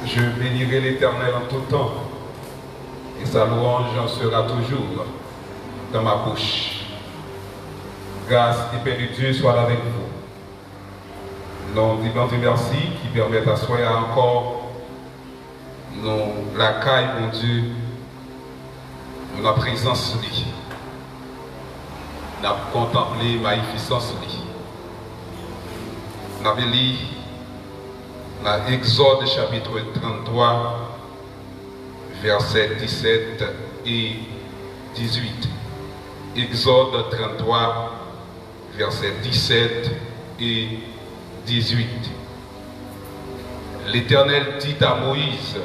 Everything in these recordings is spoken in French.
Je bénirai l'Éternel en tout temps, et sa louange en sera toujours dans ma bouche. Grâce et paix de Dieu soient avec vous. Nous disons Dieu merci qui permet à soi encore nous la caille, mon Dieu, nous la présence de lui. Nous avons contemplé ma efficience de lui. Nous avons lu dans Exode chapitre 33, versets 17 et 18. Exode 33, versets 17 et 18. L'Éternel dit à Moïse,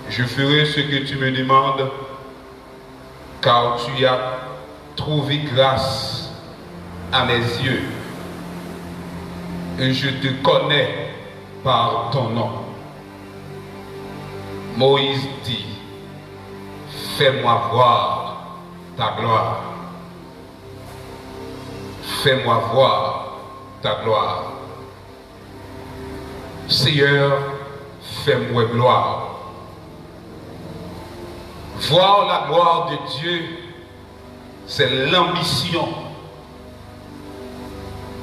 je ferai ce que tu me demandes, car tu as trouvé grâce à mes yeux, et je te connais par ton nom. Moïse dit, fais-moi voir ta gloire. Fais-moi voir ta gloire. Seigneur, fais-moi gloire. Voir la gloire de Dieu, c'est l'ambition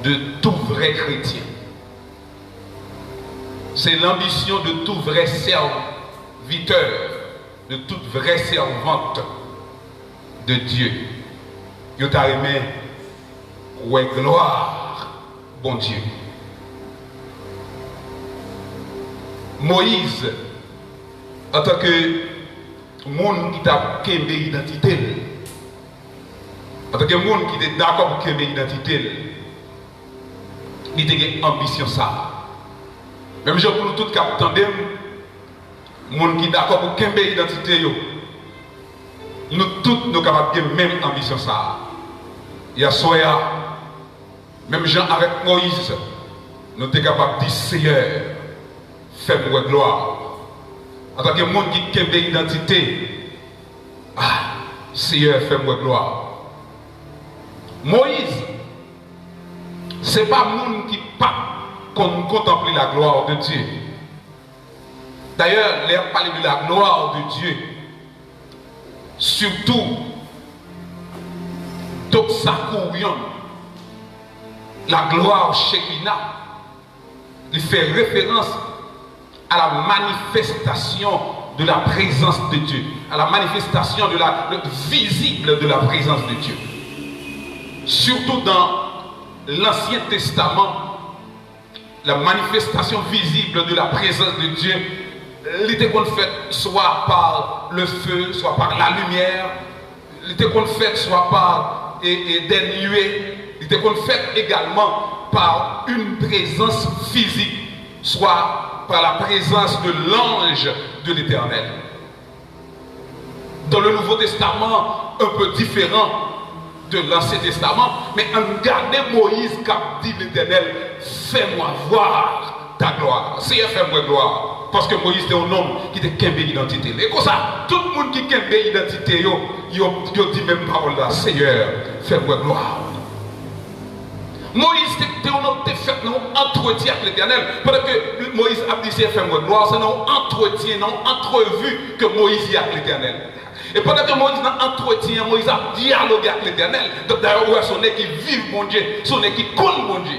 de tout vrai chrétien. C'est l'ambition de tout vrai serviteur, de toute vraie servante de Dieu. Yo t'a aimé, ouais, gloire, bon Dieu. Moïse, en tant que monde qui t'a qu'aimé identité, en tant que monde qui était d'accord pour qu'aimer identité, il était une ambition ça. Même si pour nous tous cap tandem, monde qui d'accord pour qu'aimer identité, nous tous nous capables de même ambition ça. Il y a soya, même gens avec Moïse, nous sommes capables de dire Seigneur, fais-moi gloire. En tant que monde qui aime l'identité, Seigneur, fais-moi gloire. Moïse, ce n'est pas monde qui pas contempler la gloire de Dieu. D'ailleurs, les parler de la gloire de Dieu, surtout, Doxakourion, la gloire Shekinah, il fait référence à la manifestation de la présence de Dieu, à la manifestation visible de la présence de Dieu. Surtout dans l'Ancien Testament, la manifestation visible de la présence de Dieu, elle était faite soit par le feu, soit par la lumière, elle était faite soit par des nuées, elle était faite également par une présence physique, soit par la présence de l'ange de l'Éternel. Dans le Nouveau Testament, un peu différent de l'Ancien Testament, mais en gardant Moïse qui dit l'Éternel, fais-moi voir ta gloire. Seigneur, fais-moi gloire. Parce que Moïse était un homme qui était qu'un identité. Et comme ça, tout le monde qui a une identité, il dit même parole là, Seigneur, fais-moi gloire. Moïse était un homme qui fait un entretien avec l'Éternel. Pendant que Moïse a dit fais-moi gloire, c'est un entretien, une entrevue que Moïse y a avec l'Éternel. Et pendant que Moïse a entretien, Moïse a dialogué avec l'Éternel. D'ailleurs, son nez qui vive mon Dieu, son nez qui connaît mon Dieu.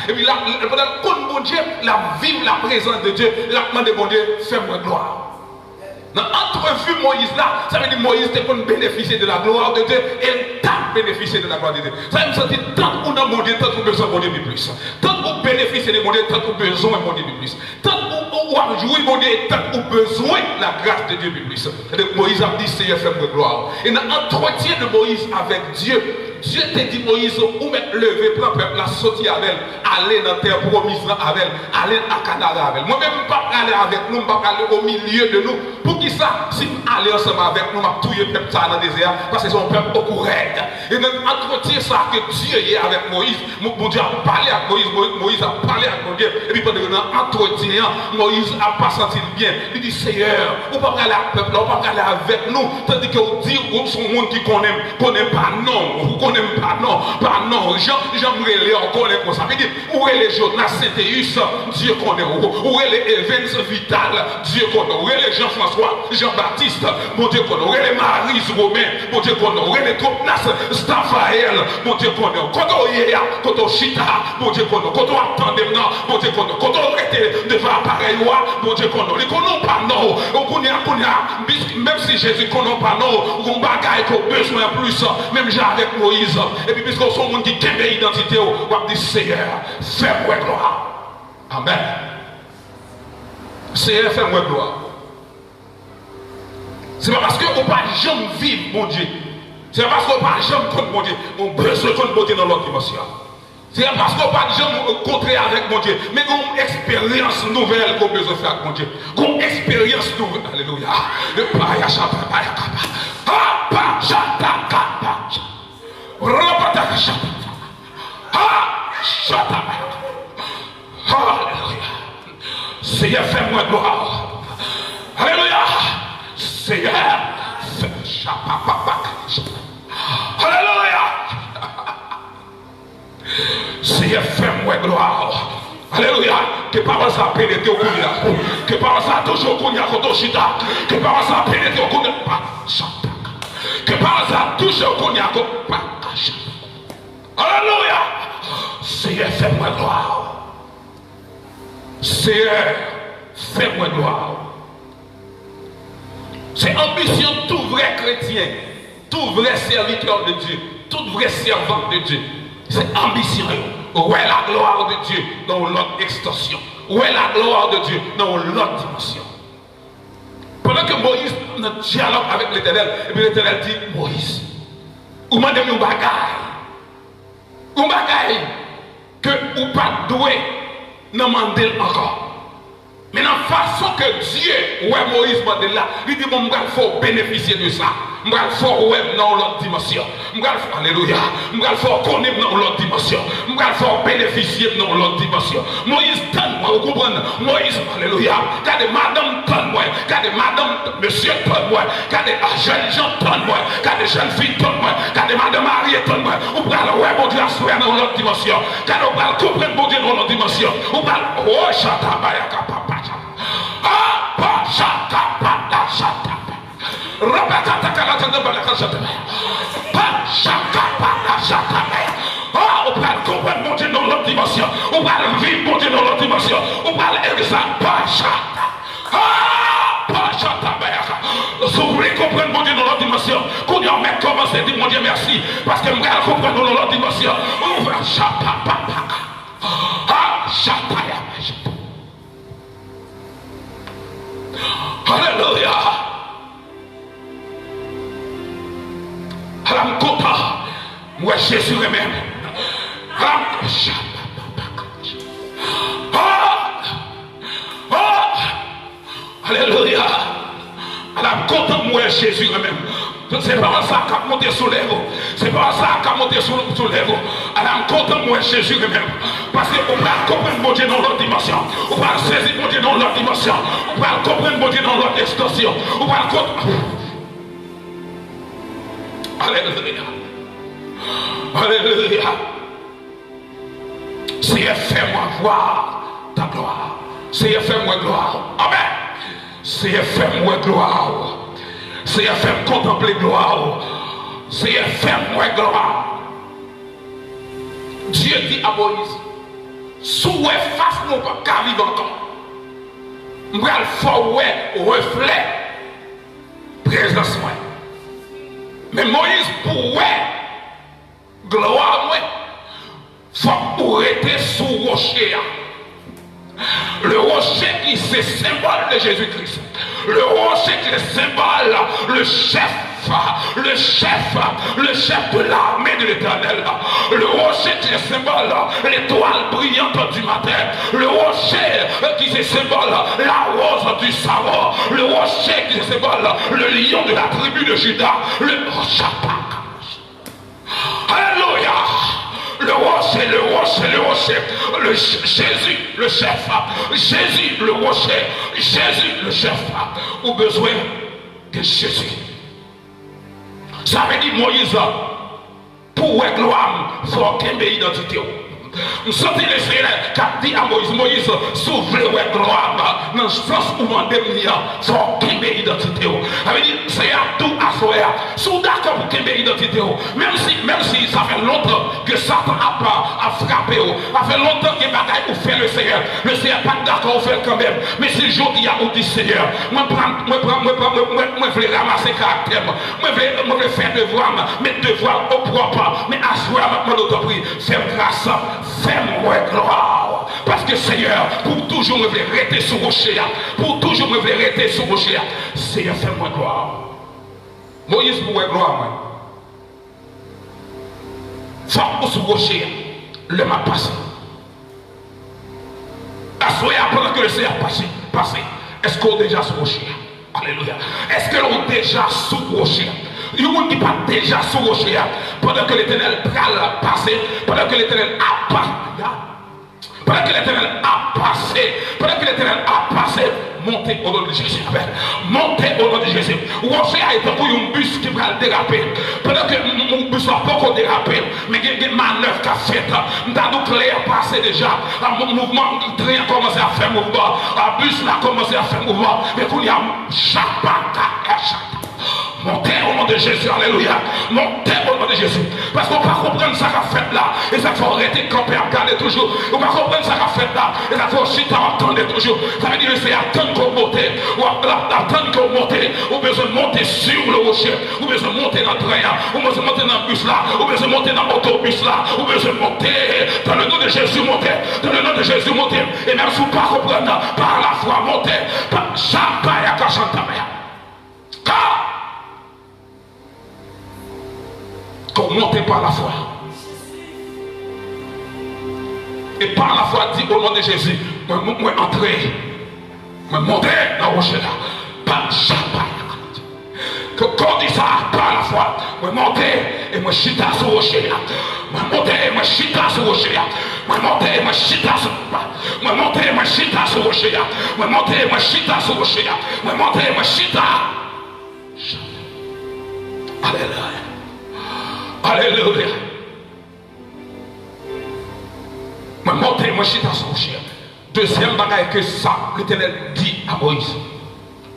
Et puis là, pendant qu'il connaît mon Dieu, la vive la présence de Dieu, la demande de mon Dieu, fais-moi gloire. Dans l'entrevue Moïse là, ça veut dire Moïse était pour bénéficier de la gloire de Dieu et t'a bénéficié de la gloire de Dieu. Ça veut dire tant qu'on a mon Dieu, tant qu'on a besoin de mon Dieu plus. Tant qu'on bénéficie de mon Dieu, tant qu'on a besoin de mon Dieu plus. Tant qu'on a joué mon Dieu, tant qu'on a besoin de la grâce de Dieu plus. Et Moïse a dit Seigneur, fais-moi gloire. Et dans l'entretien de Moïse avec Dieu, Dieu t'a dit Moïse, où mettre lever, prendre peuple, la sortie avec elle, aller dans la terre promise avec elle, aller à Canada avec elle. Moi-même, je ne peux pas aller avec nous, je ne peux pas aller au milieu de nous. Pour qui ça, si je aller ensemble avec nous, je vais tuer le peuple dans le désert, parce que c'est un peuple beaucoup raide. Et dans l'entretien ça que Dieu est avec Moïse, mon Dieu a parlé avec Moïse, Moïse a parlé avec mon Dieu. Et puis pendant l'entretien, Moïse n'a pas senti bien. Il dit Seigneur, on ne peut pas aller avec le peuple, on ne peut pas aller avec nous. Tandis que vous dites, son monde qui connaît pas non, vous connaissez connaît pas non, j'aimerais les on connaît comme ça. Où est les Jonas Saint-Théus, Dieu connaît. Où est les Evans Vital, Dieu connaît. Où est les Jean-François, Jean-Baptiste, mon Dieu connaît. Où est les Marise Romain, mon Dieu connaît. Où est les Tropnas, Staphaël, mon Dieu connaît. Quand on y est, quand on chita, mon Dieu connaît. Quand on attend des noms, mon Dieu connaît. Quand on arrête devant l'appareil, mon Dieu connaît. Les connaît pas non. Même si Jésus connaît pas non, on bagaille qu'on a besoin plus, même j'ai avec Moïse. Et puis, puisqu'on sont monde qui aime l'identité, on va dire Seigneur, fais-moi gloire. Amen. Seigneur, fais-moi gloire. C'est pas parce qu'on ne peut pas jamais vivre, mon Dieu. C'est pas parce qu'on ne peut pas jamais contre mon Dieu. On a besoin de monter dans l'autre dimension. C'est pas parce qu'on ne peut pas jamais contrer avec mon Dieu. Mais on a une expérience nouvelle qu'on a besoin de faire avec mon Dieu. Une expérience nouvelle. Alléluia. Le Paya Chapa, Paya Kappa. Papa Chata Kappa. Rapata Chapa. Chata. Alléluia. Seigneur, fais-moi gloire. Alléluia. Seigneur, alléluia. Seigneur, fais-moi gloire. Alléluia. Que parole ça pénètre au Kounia. Que parole ça touche au Kounia Kotoshita. Que parole ça pénètre au Kounia. Que parole ça touche au Kounia. Alléluia. Seigneur, fais-moi gloire. Seigneur, fais-moi gloire. C'est ambition de tout vrai chrétien, tout vrai serviteur de Dieu, tout vrai servant de Dieu. C'est ambition. Où est la gloire de Dieu dans l'autre extension? Où est la gloire de Dieu dans l'autre dimension? Pendant que Moïse notre dialogue avec l'Éternel, et puis l'Éternel dit, Moïse, vous m'avez dit un bagaille. Un bagaille que vous pas doué, n'en mandez encore. Mais dans la façon que Dieu, ouais, Moïse m'a dit là, il dit, bon, il faut bénéficier de ça. Il faut ouais dans l'autre dimension. Alléluia. Il faut connaître dans l'autre dimension. Il faut bénéficier dans l'autre dimension. Moïse, donne-moi, vous comprenez? Moïse, alléluia. Regardez, madame, donne-moi. Regardez, madame, monsieur, donne-moi. Regardez, jeunes gens, donne-moi. Regardez, jeunes filles, donne-moi. Regardez, madame Marie, donne-moi. Vous parlez, ouais, mon Dieu, assoir dans l'autre dimension. Regardez, vous parlez, comprendre, mon Dieu, dans l'autre dimension. Vous parlez, oh, chatabayaka, papa. On parle comprendre mon Dieu dans l'autre dimension. On parle vivre mon Dieu dans l'autre dimension. On parle exact. Si vous voulez comprendre mon Dieu dans l'autre dimension, qu'on y en met commencé à dire mon Dieu merci. Parce que je vais comprendre dans l'autre dimension. On va alléluia. Alors, je suis content. Moi, Jésus lui-même. Alléluia. Alors, je suis content. Moi, Jésus lui-même. C'est pas ça qu'a monté sur les roues. C'est pas ça qu'a monté sur les roues. Alors, je suis content. Moi, Jésus lui-même. Parce qu'on va comprendre mon Dieu dans l'autre dimension. On va saisir mon Dieu dans l'autre dimension. On va comprendre mon Dieu dans l'autre extension. On va comprendre. Alléluia. Alléluia. Seigneur, fais-moi voir ta gloire. Seigneur, fais-moi gloire. Amen. Seigneur, fais-moi gloire. Seigneur, fais-moi contempler gloire. Seigneur, fais-moi gloire. Dieu dit à Moïse, sous face nous pas qu'à vivre encore. Nous allons faire reflet présence. Mais Moïse pourrait gloire faut pour être sous rocher. Le rocher qui c'est symbole de Jésus-Christ. Le rocher qui est symbole, le chef de l'armée de l'Éternel. Le rocher qui est symbole, l'étoile brillante du matin. Le rocher qui est symbole, la rose du savon. Le rocher qui est symbole, le lion de la tribu de Juda. Le alléluia. Le rocher, Jésus, le chef, Jésus, le rocher, Jésus, le chef, au besoin de Jésus. Ça veut dire Moïse, Pour la gloire, il faut qu'il y ait une identité. Nous sentons le Seigneur qui a dit à Moïse, Moïse, s'ouvre la gloire dans le sens où on demande, il faut qu'il y ait une identité. Ça veut dire, c'est tout à soi. Si vous êtes d'accord pour qu'il y ait une identité, même si ça fait longtemps que Satan a frappé, ça fait longtemps qu'il y a des bagailles pour faire le Seigneur n'est pas d'accord pour faire quand même. Mais si le jour il y a où dit Seigneur, moi je veux ramasser caractère, moi je veux faire devoir, mettre devoir au propre, mais à soi, je m'en fais grâce. Fais-moi gloire. Parce que Seigneur, pour toujours me faire rester sur rocher, pour toujours me faire rester sur rocher, Seigneur, fais-moi gloire. Moïse pour gloire, moi. Faut sur rocher, le m'a passé. Assoyez pendant que le Seigneur passé. Est-ce qu'on est déjà sur rocher? Alléluia. Est-ce que l'on est déjà sous rocher? Il y a des gens qui pas déjà sous rocher pendant que l'Éternel a passé, pendant que l'Éternel a passé, pendant que l'Éternel a passé, montez au nom de Jésus. Montez au nom de Jésus. Rocher a été pour un bus qui va déraper. Pendant que mon bus n'a pas encore dérapé, mais il y a une manœuvre qui a fait. Nous clair passé déjà. Le mouvement, le train a commencé à faire mouvement. Le bus a commencé à faire mouvement. Mais il y a chaque montez au nom de Jésus, alléluia. Montez au nom de Jésus. Parce qu'on ne peut pas comprendre ça qu'a fait là. Et ça faut arrêter de camper, regarder toujours. On ne peut pas comprendre ça qu'a fait là. Et ça faut chiter, attendre toujours. Ça veut dire que c'est attendre qu'on monte. Ou attendre qu'on monte. Ou besoin de monter sur le rocher. Ou besoin de monter dans le train. Ou besoin de monter dans le bus là. Ou besoin de monter dans l'autobus là. Ou besoin de monter. Dans le nom de Jésus, monter. Dans le nom de Jésus, monter. Et même si vous ne pouvez pas comprendre, par la foi, monter. Par Chapaya, Kachantamaya. Car qu'on monte par la foi. Et par la foi, dit au nom de Jésus, moi entrer, moi monter dans le rocher là. Par Chapaya. Quand dit ça, par la foi, moi monter et moi chita sur le rocher là. Moi monter et moi chita sur le rocher là. Moi monter et moi chita sur moi monter et moi chita sur le rocher là. Moi monter et moi chita sur le rocher là. Moi monter et moi chita. Alléluia. Alléluia. Moi monter, moi chita sur le rocher. Deuxième bagaille que ça, l'Éternel dit à Moïse.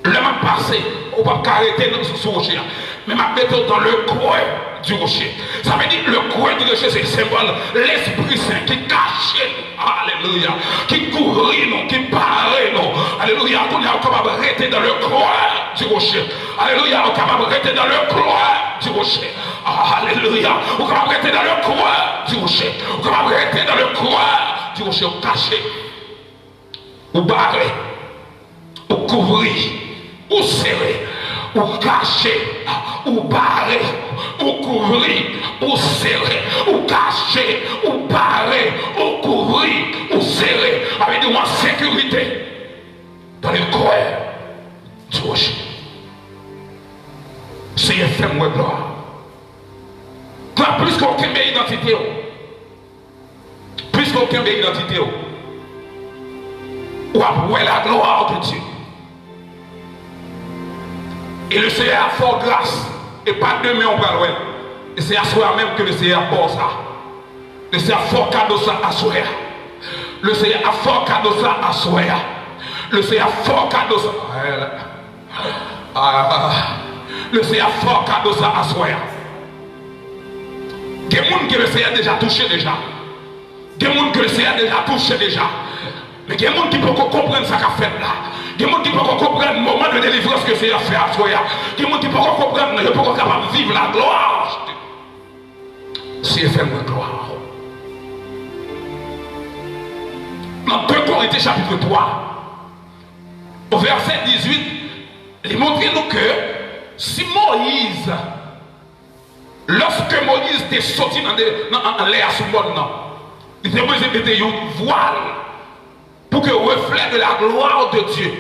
Le m'a passé, on va pas arrêter sur le rocher. Mais m'a mettre dans le coin du rocher. Ça veut dire le coin du rocher, c'est le symbole, l'Esprit Saint qui cache, alléluia, qui couvrit nous, qui paraît nous. Alléluia, on est capable de rester dans le coin du rocher. Alléluia, on est capable de rester dans le coin du rocher. Alléluia, on est capable de rester dans le coin du rocher. On est capable de rester dans le coin du rocher, caché, ou barré, ou couvrir, ou serré, ou caché, ou barré, ou couvrir, ou serré, ou caché, ou barré, ou couvrir, ou serré, avec une sécurité dans le coin du rocher. C'est fait moi gloire. Plus qu'aucune identité. Plus qu'aucune identité. Ou après la gloire de Dieu. Et le Seigneur a fort grâce. Et pas demain on va loin. Et c'est à soi même que le Seigneur porte ça. Le Seigneur a fort cadeau ça à soi. Le Seigneur a fort cadeau ça à soi. Le Seigneur a fort cadeau ça. Le Seigneur a fort cadeau ça à soi. Il y a des gens que le Seigneur a déjà touché déjà. Il y a des gens que le Seigneur a déjà touché déjà. Mais il y a des gens qui peuvent comprendre ce qu'il a fait là. Il y a des gens qui peuvent comprendre le moment de délivrance que le Seigneur a fait à soi. Il y a des gens qui peuvent comprendre, je peux capable de vivre la gloire. C'est fait moi gloire. Dans 2 Corinthiens chapitre 3, au verset 18, il montre nous que si Moïse, lorsque Moïse était sorti dans l'air sous le monde, il était besoin de mettre une voile pour que le reflet de la gloire de Dieu,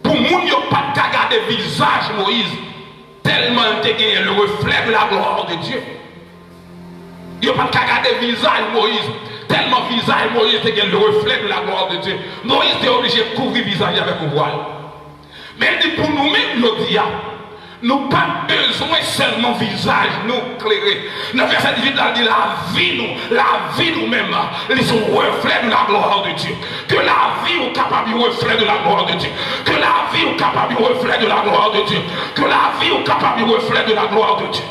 pour nous, il n'y a pas de regarder le visage Moïse, tellement il était le reflet de la gloire de Dieu. Il n'y a pas de regarder le visage Moïse, tellement le visage Moïse était le reflet de la gloire de Dieu. Moïse était obligé de couvrir le visage avec un voile. Mais il dit pour nous-mêmes, nous dit, Nous pas besoin seulement visage nous clairer. Dans le verset 18, il dit la vie nous-mêmes, ils sont reflets de la gloire de Dieu. Que la vie est capable de reflet de la gloire de Dieu. Que la vie est capable de reflet de la gloire de Dieu. Que la vie est capable de reflet de la gloire de Dieu.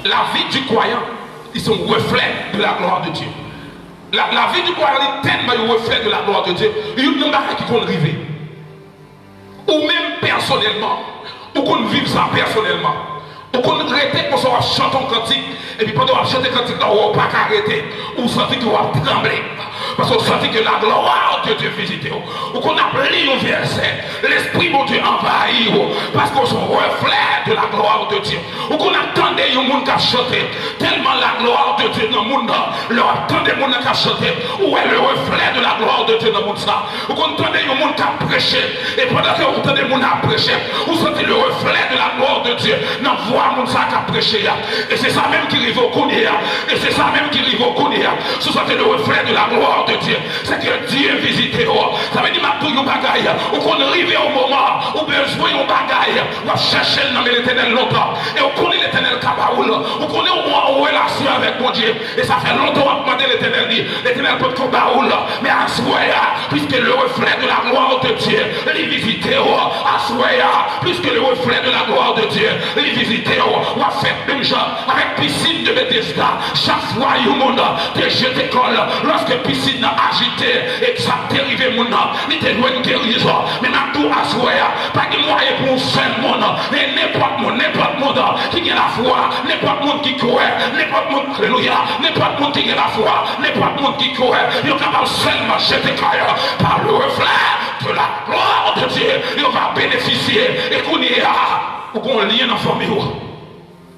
La vie du croyant, ils sont reflets de la gloire de Dieu. La vie du croyant est tellement reflet de la gloire de Dieu. Il y a une chose qui peut arriver. Ou même personnellement, ou qu'on vive ça personnellement, ou qu'on arrête pour qu'on chante un cantique, et puis pendant qu'on chante un cantique, on ne va pas arrêter, ou sentir qu'on va trembler, parce qu'on sentit que la gloire de Dieu visite, ou qu'on a lu un verset, l'Esprit de Dieu envahit, parce qu'on sont reflet de la gloire de Dieu, ou qu'on attendait un monde qui a chanté, tellement la gloire de Dieu dans le monde, leur attendait un monde qui a chanté, où est le reflet de la gloire de Dieu dans le monde, ou qu'on attendait un monde qui a prêché, et pendant que vous entendez mon a prêché, vous sentez le reflet de la gloire de Dieu dans la voix mon sac à prêcher. Et c'est ça même qui arrive au Kounia. Et c'est ça même qui arrive au Kounia. Vous sentez le reflet de la gloire de Dieu. C'est que Dieu visite. Ça veut dire que tout bagaille. Ou qu'on arrive au moment où besoin de bagaille. On va chercher le nom de l'Éternel longtemps. Et on connaît l'Éternel Kabaoul. On connaît en relation avec mon Dieu. Et ça fait longtemps qu'on a demandé l'Éternel. L'Éternel peut Kabaoul. Mais à ce moment-là, puisque le reflet de la gloire de Dieu, les visiter. Assoya, puisque le reflet de la gloire de Dieu, les visiter, on va faire même genre avec piscine de Bethesda. Chaque fois, il y a un monde de jeu d'école, lorsque piscine a agité et que ça a dérivé mon nom, il était loin de guérison. Mais maintenant, tout assoya, pas de moyen pour un seul monde, mais n'importe monde qui a la foi, n'importe monde qui croit, n'importe monde, alléluia, n'importe monde qui a la foi, n'importe monde qui croit, il est capable seulement jeter par le reflet de la gloire de Dieu. Il va bénéficier et qu'on y a ou qu'on lien dans la famille.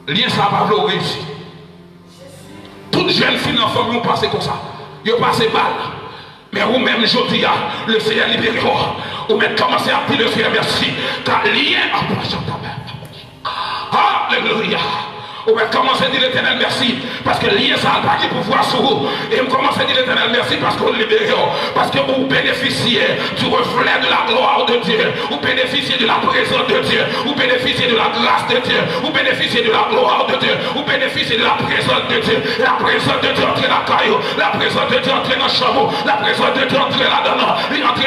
Lien ça va valoriser. Toute jeune fille dans la famille passe comme ça. Il passe mal. Mais vous-même, je dis, le Seigneur libéré. Vous-même commencez à dire le Seigneur merci. Car lien à alléluia. On va commencer à dire l'Éternel merci parce que lien ça n'a pas de pouvoir sur vous. Et on commence à dire l'Éternel merci parce qu'on libère. Parce que vous bénéficiez du reflet de la gloire de Dieu. Vous bénéficiez de la présence de Dieu. Vous bénéficiez de la grâce de Dieu. Vous bénéficiez de la gloire de Dieu. Vous bénéficiez de la présence de Dieu. La présence de Dieu entre dans la caillou. La présence de Dieu entre dans le chameau. La présence de Dieu entre là-dedans. Il entre.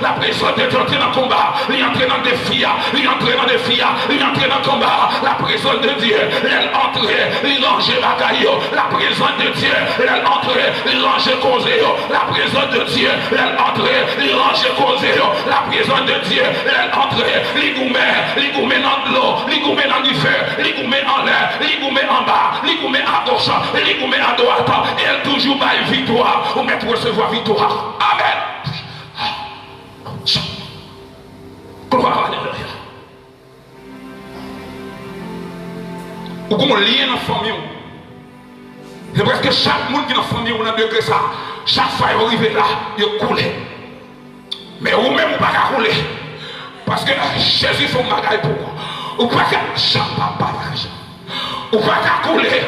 La présence de Dieu entre dans le combat. Il entre dans le défi. Il entre dans le défi. Il entre dans le combat. La présence de Dieu. Elle entre, il range bagaille, la présence de Dieu, elle entre, il range causé, la présence de Dieu, elle entre, il range causé, la présence de Dieu, elle entre, il gourmet dans l'eau, il gourmet dans du feu, il gourmet en l'air, il gourmet en bas, il gourmet à gauche, il gourmet à droite, et elle toujours baille victoire, ou mettre recevoir victoire. Amen. Gloire à Dieu. Ou qu'on lien dans la famille. C'est parce que chaque monde qui est dans la famille, on a degré ça. Chaque fois qu'il arrive là, il coule. Mais vous-même, vous ne pouvez pas couler. Parce que Jésus fait un bagage pour vous. Vous ne pouvez pas Vous ne pouvez pas couler.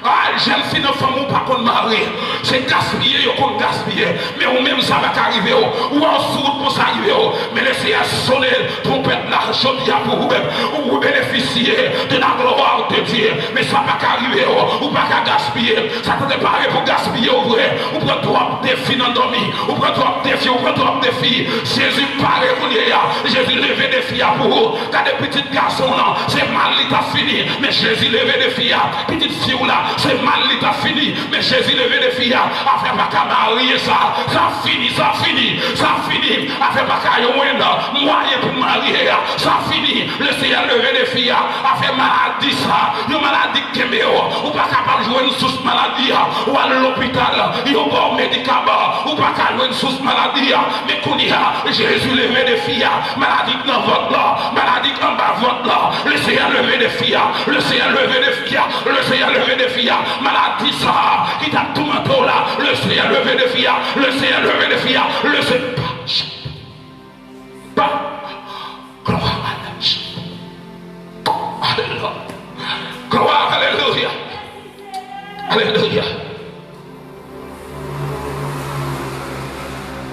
Ah, jeune fille dans la famille, pas qu'on marie. C'est gaspiller, qu'on gaspiller. Mais vous-même, ça va arriver. Ou en sourde pour ça arriver. Mais laissez sonner, trompette là, chaudière pour vous-même. Vous bénéficiez de la gloire de Dieu. Mais ça va arriver. Ou pas qu'à gaspiller. Ça ne peut pas pour gaspiller au vrai. Ou prend trop de défis dans le nuit. Ou prend trop de défis. Ou prend trop de défis. Jésus paraît qu'on y est. Jésus levé des filles pour vous. Quand des petits garçons là, c'est mal, il t'a fini. Mais Jésus levé des filles. Petite fille là. C'est mal, il t'a fini. Mais Jésus levé des filles. A fait pas qu'à marier ça. Ça fini. A fait pas qu'à moyen pour marier. Ça fini. Le Seigneur levé des filles. A fait maladie ça. Une maladie qui est ou pas capable de jouer une source maladie. Ou à l'hôpital. Il y a un médicament. Ou pas capable de jouer une source maladie. Mais qu'on y a, Jésus levé des filles. Maladie dans votre là. Maladie en bas votre là. Le Seigneur levé des filles. Le Seigneur levé des filles. Le Seigneur levé des filles. Maladie ça, qui t'a tout manteau là, le Seigneur levé des filles, le Seigneur levé des filles, le Seigneur pas, gloire à Dieu, alléluia, gloire, alléluia, alléluia.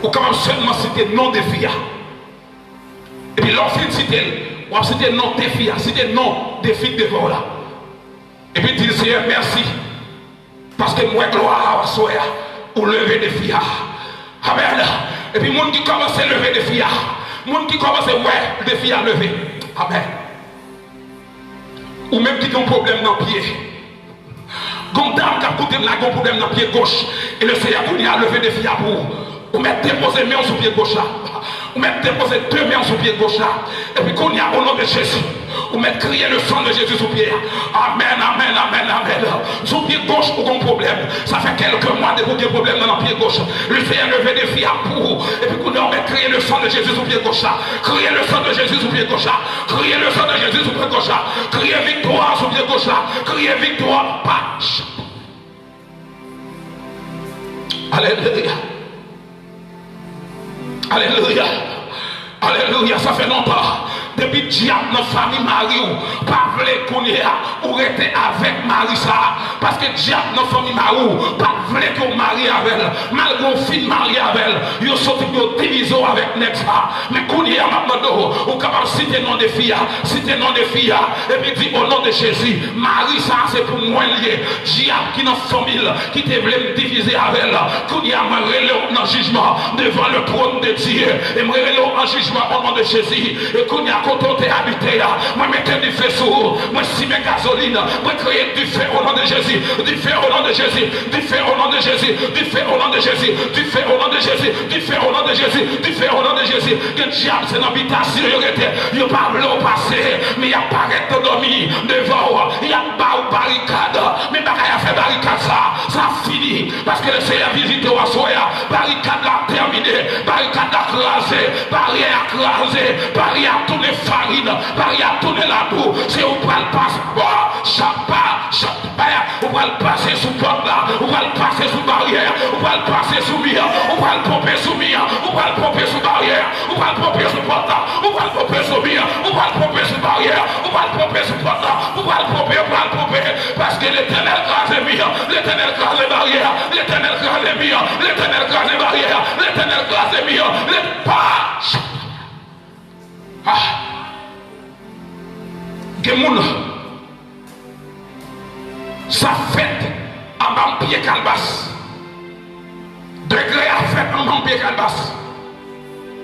Ou quand même seulement citer nom des filles, l'offre cité, on cité non défi, cité non défi devant là. Et puis dit Seigneur merci. Parce que moi gloire à soi ou lever des filles. Amen. Et puis monde qui commence à lever des filles. Monde qui commence à ouais des filles à lever. Amen. Ou même qui ont un problème dans le pied. Comme dame qui a coûté là, un problème dans le pied gauche. Et le Seigneur a levé des filles pour. Ou mettre déposer main sur le pied gauche là. Ou mettre déposer deux mains sur le pied gauche là. Et puis qu'on y a au nom de Jésus. Ou mettre crier le sang de Jésus sur le pied. Amen, amen, amen, amen. Sur le pied gauche, aucun problème. Ça fait quelques mois depuis qu'il y a un problème dans le pied gauche. Le Seigneur levé des filles à pour. Et puis qu'on a crier le sang de Jésus sur le pied gauche là. Crier le sang de Jésus sur le pied gauche là. Crier le sang de Jésus sur le pied gauche là. Crier victoire sur le pied gauche là. Crier victoire. Patch. Alléluia. Alléluia. Alléluia. Ça fait longtemps. Depuis diable dans la famille Marie ou pas voulait qu'on y a ou était avec Marie ça parce que diable dans la famille Marie pas voulait qu'on marie avec elle malgré qu'on fin marié avec elle ils sont divisés avec Nexa mais qu'on y a maintenant ou capable de citer nom des filles citer nom des filles et puis dit au nom de Jésus Marie ça c'est pour moi lié diable qui dans la famille qui te voulait me diviser avec elle qu'on y a me dans le jugement devant le trône de Dieu et me relève en jugement au nom de Jésus et qu'on y a quand on t'est habité, moi mettez du feu sur, moi si mes gasoline, moi créer du feu au nom de Jésus, du feu au nom de Jésus, du feu au nom de Jésus, du feu au nom de Jésus, du feu au nom de Jésus, du feu au nom de Jésus, du feu au nom de Jésus. Que le diable c'est l'habitation, il parle au passé, mais il apparaît de dormir devant, il y a pas de barricade, mais il a fait barricade ça finit, parce que le Seigneur visite au soya, barricade l'a terminé, barricade l'a crasé, barrière crasé, barrière tourné farine, barrière tourner la boue, c'est où va le passer, on va le passer sous porte là, on va le passer sous barrière, on va le passer sous mire, on va le pomper sous mire, on va le pomper sous barrière, on va le pomper sous porte là, on va le pomper sous mire, on va le pomper sous barrière, on va le pomper sous porte là, on va le pomper, parce que l'éternel grâce est mire, l'éternel grâce est barrière, l'éternel grâce est mire, l'éternel grâce est barrière, l'éternel grâce est mire, Gemoun, ça fait en bas pied calbas. Degré à fait en bas pied calbas.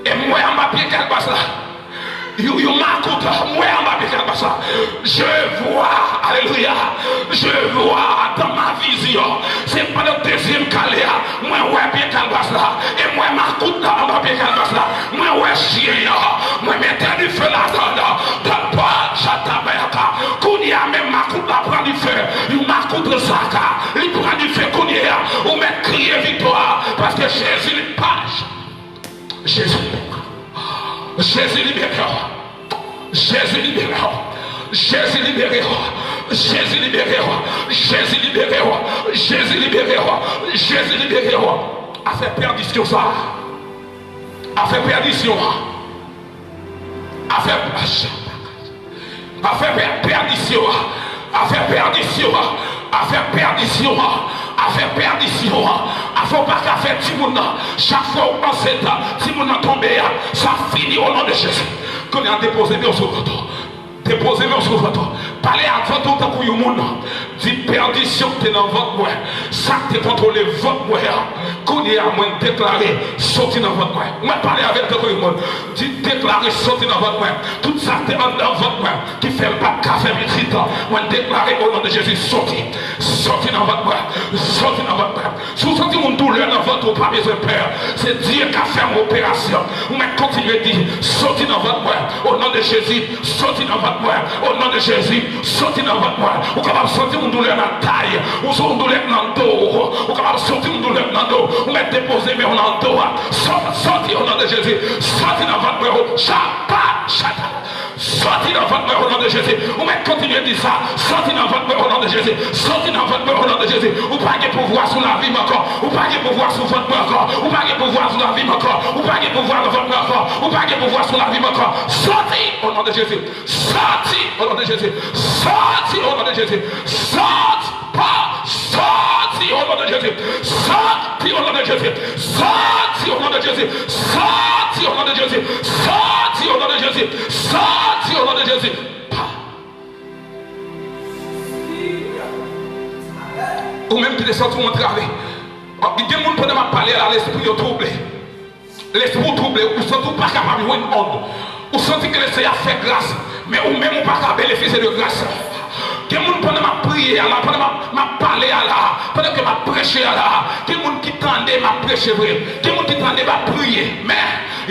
Et moi en bas pied calbas là. You m'écoute, moi en bas pied calbas là. Je vois, alléluia, je vois dans ma vision. C'est pas le deuxième calé. Moi ouais pied calbas là. Et moi m'écoute là en bas pied calbas là. Moi ouais chien. Moi mettez du feu là-dedans. Dans pas chatabayaka. Kounia même m'écoute là prend du feu. You m'écoute le saka. Il prend du feu Kounia. Ou met crier victoire. Parce que Jésus n'est pas. Jésus libéré. Jésus libéré. Jésus libéré. Jésus libéré. Jésus libéré. Jésus libéré. Jésus libéré. A fait perdition ça. A fait perdition. A fait perdition. A fait perdition. A fait perdition. A fait perdition. A fait perdition. A fait pas qu'à faire Timouna. Chaque fois où on sait Timouna tombé, ça finit au nom de Jésus. Qu'on a déposé mes sur votre. Déposez mes sur votre. Parlez avant tout temps pour le monde. Dit perdition que tu es dans votre moi. Ça que tu contrôlé votre moi. Qu'on est à moins déclarer sorti dans votre moi. Moi parler avec tout le monde. Dit déclarer sorti dans votre moi. Tout ça que tu es dans votre moi. Qui fait pas café petite. Moi déclarer au nom de Jésus sorti. Sorti dans votre moi. Sorti dans votre moi. Si vous sentez une douleur dans votre pas besoin de peur. C'est Dieu qui a fait une opération. Vous mettez continuer à dire sorti dans votre moi. Au nom de Jésus. Sorti dans votre moi. Au nom de Jésus. Sorti dans votre moi. Vous êtes capable de sentir une douleur dans la taille. Vous sentez une douleur dans le dos. Vous êtes capable de sentir une douleur dans le dos. Vous mettez déposé mais on a le dos. Sorti au nom de Jésus. Sorti dans votre moi. Sorti dans votre moi au nom de Jésus. Vous mettez continuer à dire ça. Sorti dans votre moi au nom de Jésus. Sorti dans votre moi au nom de Jésus. Vous pas de pouvoir sur la vie encore. Vous pas de pouvoir sur votre moi encore. Vous pas de pouvoir sur la vie encore. Vous pas de pouvoir sur votre moi encore. Vous pas de pouvoir sur la vie encore. Sorti au nom de Jésus. Sorti au nom de Jésus. Sorti au nom de Jésus. Sorti pas. Sorti au nom de Jésus. Sorti. sorti au nom de Jésus, sorti au nom de Jésus, sorti au nom de Jésus, sorti au nom de Jésus, sorti au nom de Jésus. Ou même qui est sorti mon travail. Il y a des gens qui peuvent parler à l'esprit troublé. L'esprit troublé, ou surtout pas capable de voir une onde. Ou senti que le Seigneur fait grâce, mais ou même pas capable de bénéficier de grâce. Quel monde pendant ma prière, pendant ma parler à là, pendant que ma prêcher à là, quel monde qui tendait ma prêcher vrai, quel monde qui tendait ma prier, mais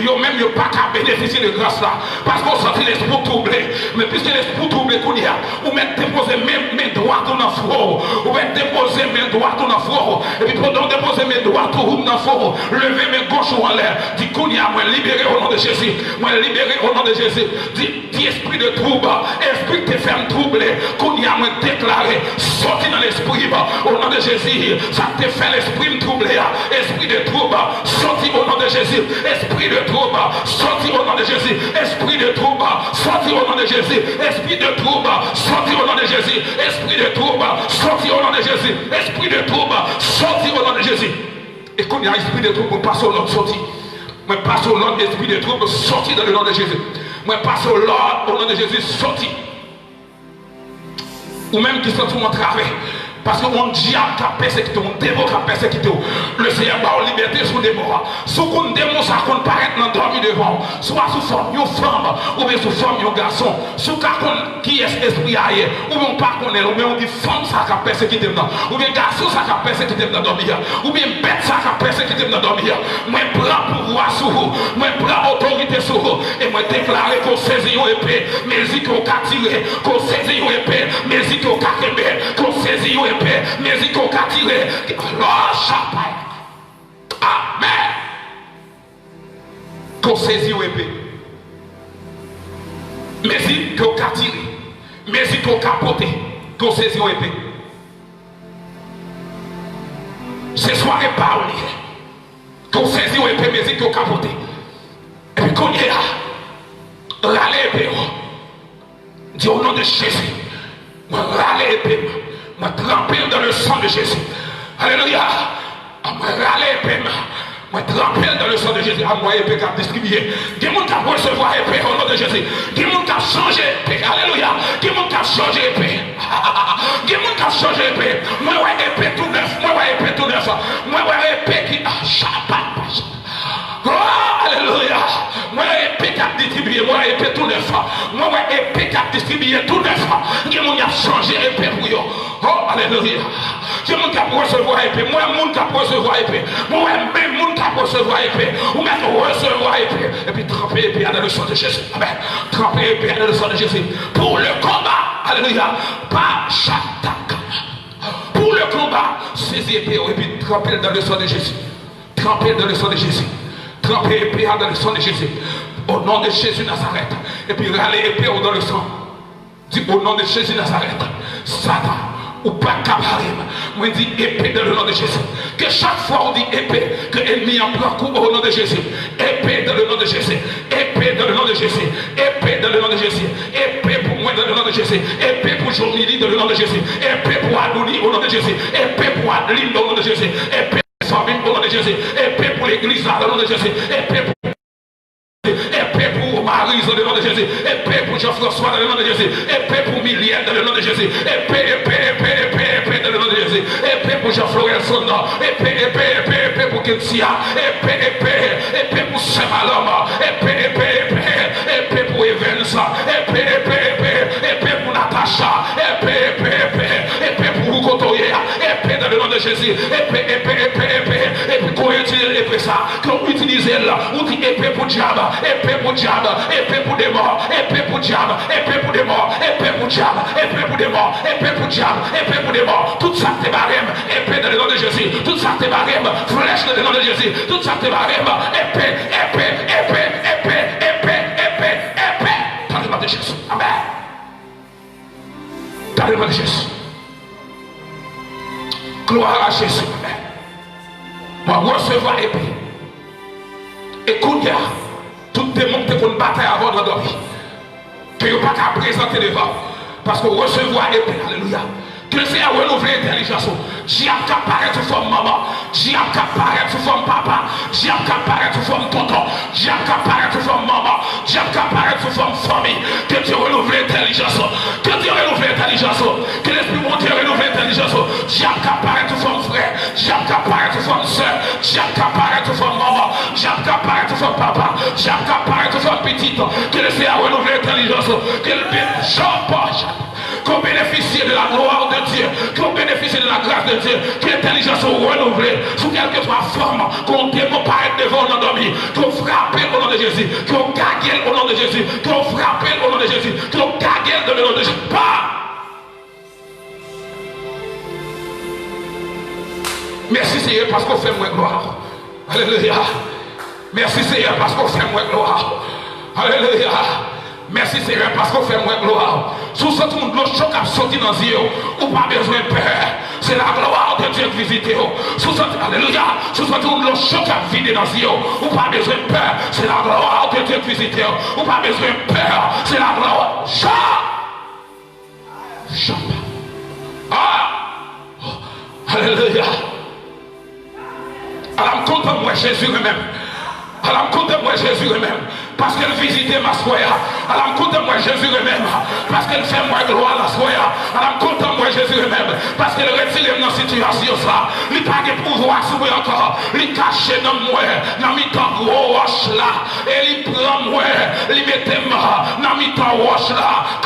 yo même yo pas qu'à bénéficier de grâce là, parce qu'on sentit l'esprit troublé, mais puisque l'esprit troublé qu'on y a, ou même déposer main droite dans le four, ou même déposer main droite dans le four, et puis pendant déposer main droite dans le four, lever main gauche en l'air, dit qu'on y a, moi libéré au nom de Jésus, moi libéré au nom de Jésus, dit esprit de trouble, esprit de ferme troublé, qu'on y a moi déclaré, sorti dans l'esprit, au nom de Jésus, ça te fait l'esprit troublé, esprit de trouble, sorti au nom de Jésus, esprit de trouble, sorti au nom de Jésus, esprit de trouble, sorti au nom de Jésus, esprit de trouble, sorti au nom de Jésus, esprit de trouble, sorti au nom de Jésus, esprit de trouble, sorti au nom de Jésus. Et quand il y a esprit de trouble, on passe au nom sorti. Moi passe au nom esprit de trouble, sorti dans le nom de Jésus. Moi passe au nom de Jésus, sorti. Ou même qui sont tout mon travail. Parce qu'on diable qui a persécuté, on démon qui a persécuté. Le Seigneur va en liberté sous des morts. Sous qu'on démon, ça qu'on paraît dans dormi devant. Soit sous forme de femme, ou bien sous forme de garçon. Sous qu'on qui est esprit ailleurs. Ou bien pas qu'on est, ou bien on dit femme ça qui a persécuté maintenant. Ou bien garçon ça qui a persécuté dans dormir. Ou bien bête ça qui a persécuté dans dormir. Moi prends pouvoir sur vous. Moi prends autorité sur vous. Et moi déclare qu'on saisit une épée. Mais si qu'on a tiré, qu'on saisit une épée. Mais si qu'on a quémé, qu'on saisit une épée. Mais il faut tirer. Amen. Qu'on saisit l'épée. Mais il faut tirer. Mais il faut capoter. Qu'on saisit l'épée. Ce soir est pas oublié. Qu'on saisit l'épée. Mais il faut capoter. Et puis qu'on y est là. Râler l'épée. Dis au nom de Jésus. Râler l'épée. Moi tremper dans le sang de Jésus. Alléluia. Moi râler, moi tremper dans le sang de Jésus. À moi épée qui a distribué. Qui monde qui a recevoir épée au nom de Jésus. Qui monde qui a changé épée. Alléluia. Qui monde qui a changé épée. Qui monde qui a changé épée. Moi ouais épée tout neuf. Moi ouais épée tout neuf. Moi ouais épée qui a chapat. Oh, alléluia. Moi épée qui a distribué. Moi épée tout neuf. Moi ouais épée qui a distribué tout neuf. Qui monde qui a changé épée pour eux. Oh, alléluia. C'est mon qui a recevoir épée. Moi, mon qui a recevoir épée. Moi, même mon qui a recevoir épée. Ou même recevoir épée. Et puis tremper épée dans le sang de Jésus. Amen. Tremper épée dans le sang de Jésus. Pour le combat. Alléluia. Pas chaque. Pour le combat. Saisis épée et puis tremper dans le sang de Jésus. Tremper dans le sang de Jésus. Tremper épée dans le sang de Jésus. Au nom de Jésus Nazareth. Et puis râler épée dans le sang. Dis au nom de Jésus Nazareth. Satan. Ou pas cabarim. Moi dis épée dans le nom de Jésus. Que chaque fois on dit épée, que l'ennemi en prend coup au nom de Jésus. Épée dans le nom de Jésus. Épée dans le nom de Jésus. Épée dans le nom de Jésus. Épée pour moi dans le nom de Jésus. Épée pour Journili dans le nom de Jésus. Épée pour Adouni au nom de Jésus. Épée pour Adeline au nom de Jésus. Épée pour Sabine au nom de Jésus. Épée pour l'église dans le nom de Jésus. Épée pour Marie dans le nom de Jésus. Épée pour Jean-François dans le nom de Jésus. Épée pour Milienne dans le nom de Jésus. Épée dans le nom de Jésus. Épée pour Jean-Florence. Épée pour Kentia. Épée pour Saint-Malom. Épée pour Evans. Épée pour Natacha. Épée pour Rukotoye. Épée dans le nom de Jésus. Épée. Et puis qu'on utilise l'épée ça. Qu'on utilise là. On dit épée pour diable. Épée pour diable, épée pour des morts, épée pour diable, épée pour des morts, épée pour diable, épée pour des morts, épée pour diable, épée pour des morts, tout ça te barème, épée dans le nom de Jésus, tout ça te barème, flèche dans le nom de Jésus, tout ça te barème, épée, dans le nom de Jésus, amen, dans le nom de Jésus, gloire à Jésus, amen, moi recevoir épée, écoute, tout démon qui une bataille avant d'endormir. Que vous n'avez pas qu'à présenter devant. Parce que recevoir épée, alléluia. Que le Seigneur renouvelle l'intelligence. Diable qui apparaît sous forme maman. Diable qui apparaît sous forme papa. Diable qui apparaît sous forme tonton. Diable qui apparaît sous forme maman. Diable qui apparaît sous forme famille. Que Dieu renouvelle l'intelligence. Que Dieu renouvelle l'intelligence. Que l'Esprit mon Dieu renouvelle l'intelligence. Diable qui apparaît sous forme frère. Diable qui apparaît sous forme soeur. Diable qui apparaît sous forme maman. Diable qui apparaît sous forme papa. Diable qui apparaît sous forme petite. Que le Seigneur renouvelle l'intelligence. Que le bien qu'on bénéficie de la gloire de Dieu, qu'on bénéficie de la grâce de Dieu, que l'intelligence soit renouvelée sous quelque soit forme, qu'on démon paraît devant l'endormi, qu'on frappe au nom de Jésus, qu'on gagne au nom de Jésus, qu'on frappe au nom de Jésus, qu'on gagne au nom de Jésus. Merci Seigneur parce qu'on fait moins gloire. Alléluia. Merci Seigneur parce qu'on fait moins gloire. Alléluia. Merci Seigneur parce qu'on fait moins gloire. Sous ce monde, le choc a sorti dans les yeux, ou pas besoin de peur. C'est la gloire de Dieu qui visite. Sous ce alléluia. Sous ce monde, le choc a vidé dans les yeux, ou pas besoin de peur. C'est la gloire de Dieu qui visite. Ou pas besoin de peur. C'est la gloire. Alléluia. Alors, content moi Jésus lui-même. Alors, content moi Jésus lui-même. Parce qu'elle visitait ma soya. Alors, compte-moi Jésus lui-même. Parce qu'elle fait moi gloire la soya. Alors, compte-moi Jésus lui-même. Parce qu'elle retire dans la situation ça. Il n'y a pas de pouvoir sur moi encore. Il cache dans moi. Dans mes temps gros roche là. Et il prend moi. Il met moi. Dans mes temps roche là.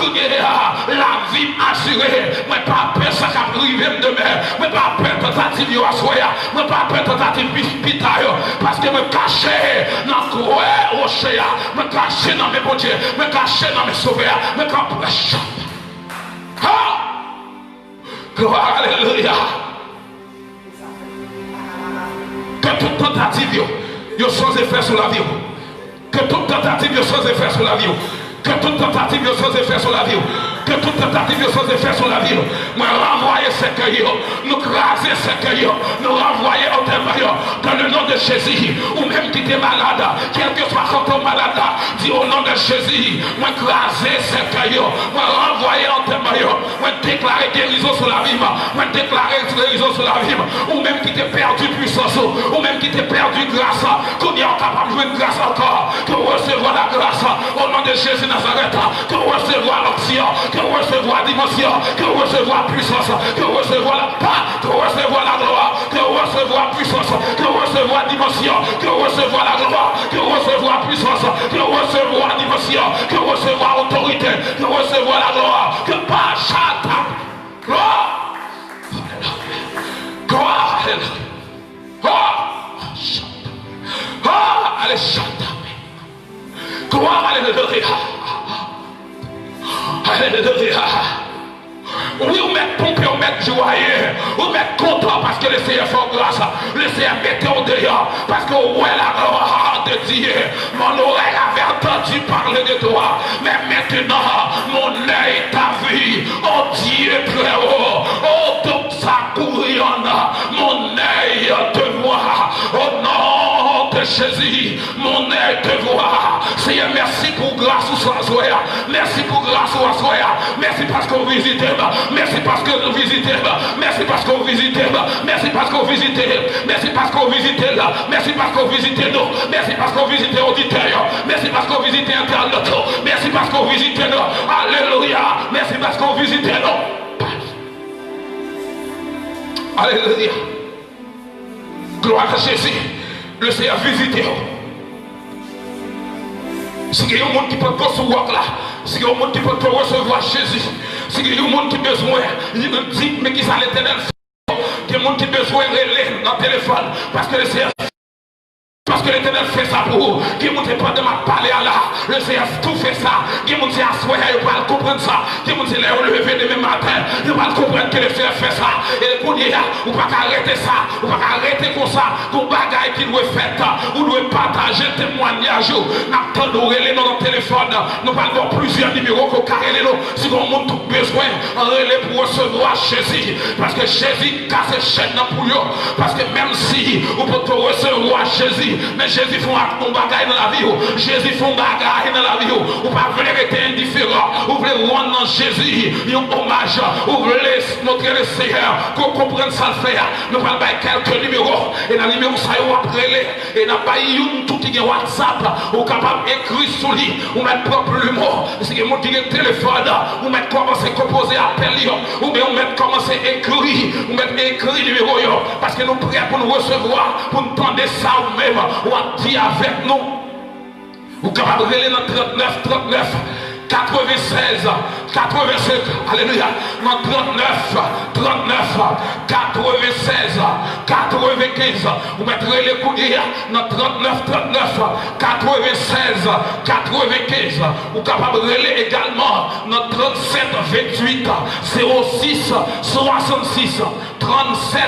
La vie assurée. Moi pas peur ça qui arrive demain. Moi pas peur tentative à soya. Moi pas peur tentative pitaille. Parce que me cacher dans gros roche là. Me cacher dans mes bon Dieu, me cacher dans mes sauveurs, me cacher. Gloire, alléluia. Que toute tentative, yo sans effet sur la vie. Que toute tentative, yo sans effet sur la vie. Que toute tentative, yo sans effet sur la vie. Que toute tentative, yo sans effet sur la vie. Moi, renvoyer ce cueil, nous craser ce cueil, nous renvoyer au thème dans le nom de Jésus. Ou même qui est malade, quel que soit quand malade, dis au nom de Jésus. Moi, craser ce cueil, moi, renvoyer au thème, moi, déclarer guérison sur la vie, moi, déclarer guérison sur la vie. Ou même qui t'est perdu puissance, ou même qui t'est perdu grâce, qu'on y est capable de jouer une grâce encore, que recevoir la grâce au nom de Jésus Nazareth, que recevoir l'option, que recevoir dimension, que recevoir puissance, que recevoir la paix, que recevoir la gloire, que recevoir puissance, que recevoir dimension, que recevoir la gloire, que recevoir puissance, que recevoir dimension, que recevoir autorité, que recevoir la gloire, que pas chata, gloire, gloire, allez chata, gloire, alléluia. Alléluia. Oui, on met pompé, on met joyeux, on met content parce que le Seigneur fait grâce. Le Seigneur mette au dehors parce que ouais la gloire de Dieu. Mon oreille avait entendu parler de toi, mais maintenant mon œil t'a vu. Oh Dieu très haut, oh donc ça couronne, mon œil te voit. Oh non de Jésus, mon œil te voit. Seigneur, merci pour grâce ou sans soya. Merci pour grâce ou sans soya. Merci parce qu'on visite. Merci parce que nous visitons. Merci parce qu'on visite. Merci parce qu'on visite. Merci parce qu'on visite là. Merci parce qu'on visite nous. Merci parce qu'on visite auditeurs. Merci parce qu'on visite internautes. Merci parce qu'on visite nous. Alléluia. Merci parce qu'on visite nous. Alléluia. Gloire à Jésus. Le Seigneur visite. Si il y a un monde qui peut recevoir là, si il y a un monde qui peut recevoir Jésus, si il y a un monde qui a besoin, il dit, mais qui ça l'éternel fait, il y a un monde qui a besoin de relais dans le téléphone, parce que le Seigneur. Parce que l'Éternel fait ça pour vous. Qui ne pas de ma parler à là. Le Seigneur tout fait ça. Qui ne dit à soi, il va comprendre ça. Qui ne dit lever demain matin. Il va comprendre que le Seigneur fait ça. Et pour dire, vous ne pouvez pas arrêter ça. Vous ne pouvez pas arrêter comme ça. Pour bagaille qui doit faire. Vous devez partager le témoignage. Nous attendons relais dans notre téléphone. Nous parlons plusieurs numéros qu'on carré les noms. Si on a tout besoin, relais pour recevoir Jésus. Parce que Jésus casse les chaînes pour eux. Parce que même si vous pouvez recevoir Jésus, Mais Jésus fait un bagage dans la vie. Jésus fait un bagage dans la vie. Ou pas voulez rester indifférent. Vous voulez rendre dans Jésus un hommage. Vous voulez montrer le Seigneur qu'on comprenne ça le faire. Nous allons faire quelques numéros. Et dans le numéro, ça y est, après et dans le tout qui est WhatsApp. Vous êtes capable d'écrire sur lui. Vous mettez propre le mot. Si vous avez un téléphone, vous mettez commencer à composer appel. Ou bien vous mettez commencer à écrire. Vous mettez écrire le numéro. Parce que nous sommes prêts pour nous recevoir. Pour nous tendre ça ou même. Ou dire avec nous. Vous êtes capable de aller dans 39 96, 85, alléluia, dans 39, 96, 95, vous mettrez les couilles dans 39, 96, 95, vous capable de relayer également dans 37, 28, 06, 66, 37,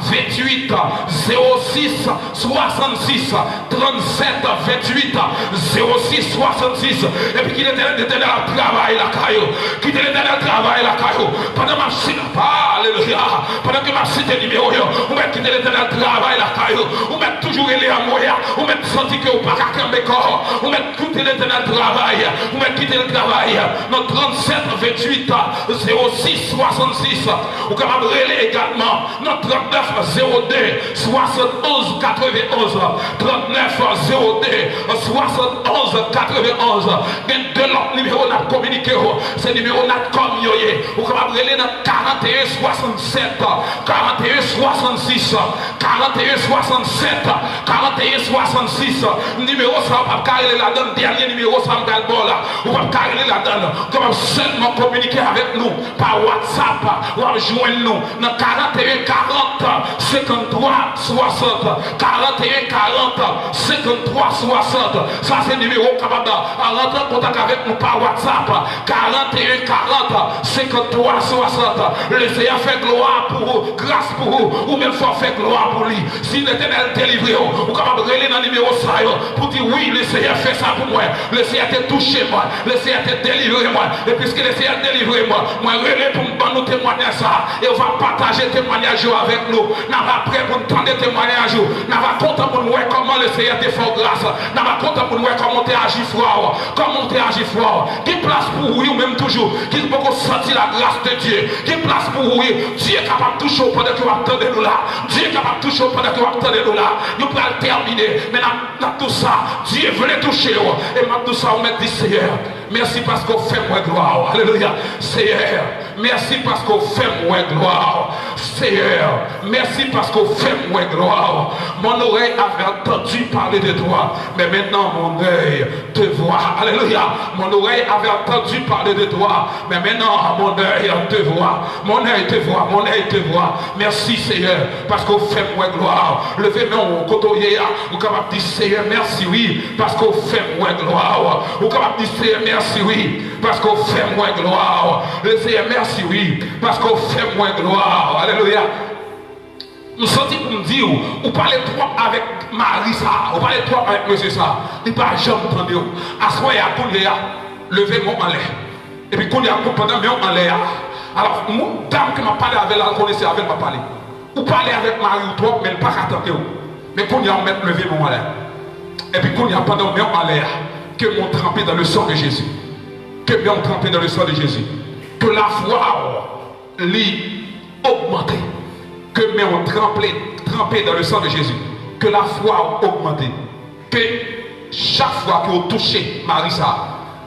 28, 06, 66, 37, 28, 06, 66, et puis qu'il était l'éternel travail la caillou, qui était l'éternel travail la caillou, pendant ma cité, alléluia, pendant que ma cité numéro, vous mettez l'éternel travail la caillou, vous mettez toujours les amours, vous mettez senti que vous pas qu'à camper corps, vous mettez quitter l'éternel travail, vous mettez quitter le travail, dans 37, 28, 06, 66, vous capable de relayer également, dans 39, 02, 71, 91, 39, 02, 71, 91, de l'autre numéro n'a communiqué, ce numéro n'a comme yoye. Vous pouvez appeler dans 41 67, 41 66, 41 67, 41 66. Numéro ça va pas carrer la donne, dernier numéro ça va pas là. Vous va carrer la donne. Vous pouvez seulement communiquer avec nous par WhatsApp, ou joindre nous dans 41 40 53 60, 41 40 53 60. Ça c'est le numéro capable de rentrer en contact avec nous par WhatsApp. 41 40 53 60. Le Seigneur fait gloire pour vous, grâce pour vous, ou même faut faire gloire pour lui. Si l'Éternel délivré, vous capable de relayer dans le numéro ça pour dire oui, le Seigneur fait ça pour moi. Le Seigneur t'a touché moi, le Seigneur t'a délivré moi. Et puisque le Seigneur a délivré moi, moi relais pour nous témoigner ça. Et on va partager témoignage avec nous. Nous va prêt pour nous tendre témoignage. Nous va content pour nous voir comment le Seigneur te fait grâce. Nous va content pour nous voir comment tu agis fort. Comment tu agis fort. Qui place pour vous, même toujours. Qui peut sentir la grâce de Dieu. Qui place pour vous. Dieu est capable de toucher pendant que vous attendez nous là. Dieu est capable de toucher pendant que vous attendez nous là. Nous pouvons terminer. Mais dans tout ça, Dieu veut toucher. Et dans tout ça, on met dit Seigneur. Merci parce qu'on fait moi gloire. Alléluia. Seigneur. Merci parce qu'on fait moi gloire. Seigneur. Merci parce qu'on fait moi gloire. Mon oreille avait entendu parler de toi. Mais maintenant, mon œil te voit. Alléluia. Mon oreille avait entendu parler de toi. Mais maintenant, mon œil te voit. Mon œil te voit. Mon œil te voit. Merci, Seigneur. Parce qu'on fait moi gloire. Levez-moi au côté. Vous capable de dire, Seigneur, merci, oui. Parce qu'on fait moi gloire. Vous capable de dire, Seigneur, merci, oui. Parce qu'on fait moi gloire. Le Seigneur, merci, oui. Parce qu'on fait moi gloire. Alléluia. Nous sentons pour nous dire, vous parlez trop avec Marie ça, vous parlez trop avec monsieur ça. Il ne peut jamais entendre. À ce moment-là, levez-moi en l'air. Et puis, quand il y a pendant en l'air, alors, moi, dame qui m'a parlé avec elle, elle connaissait avec elle, m'a parlé. Vous parlez avec Marie ou trop, mais elle n'a pas attendre. Mais quand il y a levez-moi en l'air. Et puis, quand il y a pendant en l'air, que m'ont trempé dans le sang de Jésus. Que m'ont trempé dans le sang de Jésus. Que la foi l'ait augmenté. Que m'ont trempé dans le sang de Jésus. Que la foi a augmenté. Que chaque fois que vous touchez Marissa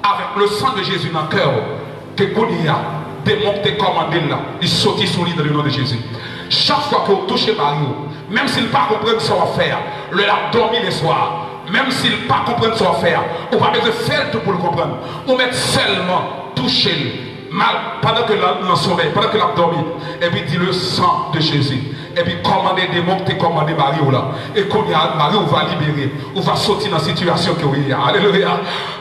avec le sang de Jésus dans le cœur, que Gounia démonte commandé là, il saute sur lui dans le nom de Jésus. Chaque fois que vous touchez Marie, même s'il ne peut pas comprendre ce qu'on va faire, le l'a dormi le soir, même s'il ne peut pas comprendre ce qu'on va faire, on va mettre faire tout pour le comprendre. On met seulement toucher mal pendant que l'on sommeil, pendant que l'on dormi, et puis dit le sang de Jésus. Et puis commander des mots, commander Marie là. Et qu'on y a Marie, on va libérer, on va sortir dans la situation que vous avez. Alléluia.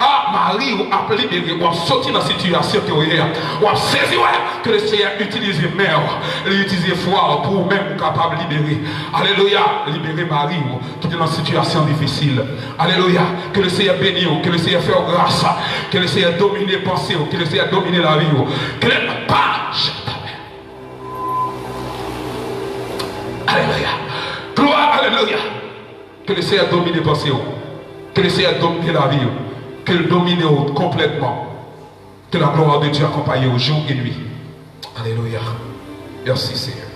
Ah, Marie, on va libérer, on va sortir dans la situation que vous avez. On va saisir que le Seigneur utilise mère, il utilise foi pour même capable de libérer. Alléluia. Libérer Marie qui est dans une situation difficile. Alléluia. Que le Seigneur bénisse, que le Seigneur fasse grâce, que le Seigneur domine les pensées, que le Seigneur domine la vie. Que le pas. Alléluia. Gloire, alléluia. Que le Seigneur domine les pensées. Que le Seigneur domine la vie. Que le domine complètement. Que la gloire de Dieu accompagne au jour et nuit. Alléluia. Merci Seigneur.